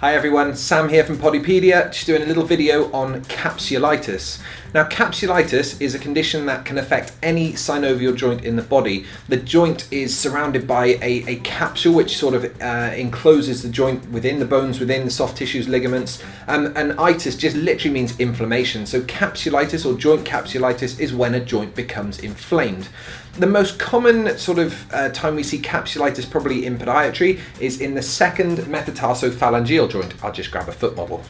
Hi everyone, Sam here from Podipedia, just doing a little video on capsulitis. Now capsulitis is a condition that can affect any synovial joint in the body. The joint is surrounded by a capsule which sort of encloses the joint within the bones, within the soft tissues, ligaments, and itis just literally means inflammation. So capsulitis or joint capsulitis is when a joint becomes inflamed. The most common sort of time we see capsulitis probably in podiatry is in the second metatarsophalangeal joint. I'll just grab a foot model.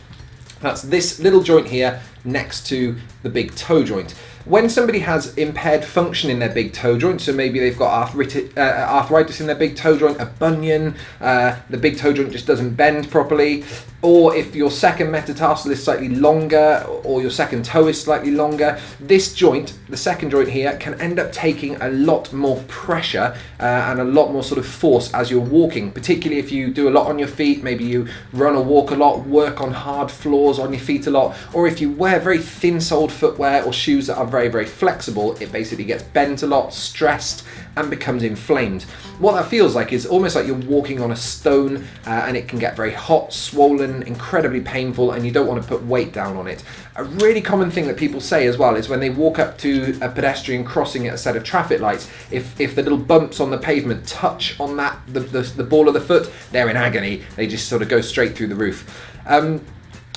That's this little joint here next to the big toe joint. When somebody has impaired function in their big toe joint, so maybe they've got arthritis in their big toe joint, a bunion, the big toe joint just doesn't bend properly, or if your second metatarsal is slightly longer or your second toe is slightly longer, this joint, the second joint here, can end up taking a lot more pressure and a lot more sort of force as you're walking, particularly if you do a lot on your feet, maybe you run or walk a lot, work on hard floors on your feet a lot, or if you wear very thin-soled footwear or shoes that are very flexible, it basically gets bent a lot, stressed, and becomes inflamed. What that feels like is almost like you're walking on a stone, and it can get very hot, swollen, incredibly painful, and you don't want to put weight down on it. A really common thing that people say as well is when they walk up to a pedestrian crossing at a set of traffic lights, if the little bumps on the pavement touch on that the ball of the foot, they're in agony. They just sort of go straight through the roof.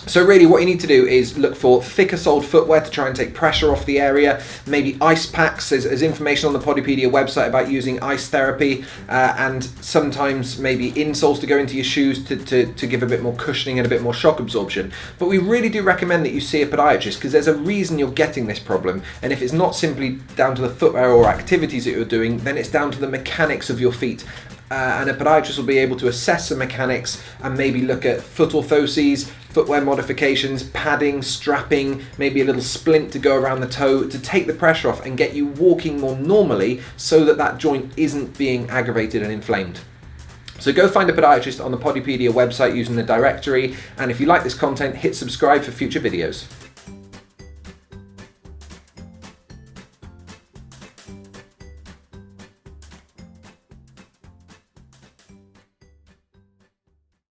So really what you need to do is look for thicker soled footwear to try and take pressure off the area, maybe ice packs. There's information on the Podipedia website about using ice therapy, and sometimes maybe insoles to go into your shoes to give a bit more cushioning and a bit more shock absorption. But we really do recommend that you see a podiatrist because there's a reason you're getting this problem, and if it's not simply down to the footwear or activities that you're doing, then it's down to the mechanics of your feet. And a podiatrist will be able to assess the mechanics and maybe look at foot orthoses, footwear modifications, padding, strapping, maybe a little splint to go around the toe to take the pressure off and get you walking more normally so that that joint isn't being aggravated and inflamed. So go find a podiatrist on the Podipedia website using the directory, and if you like this content, hit subscribe for future videos.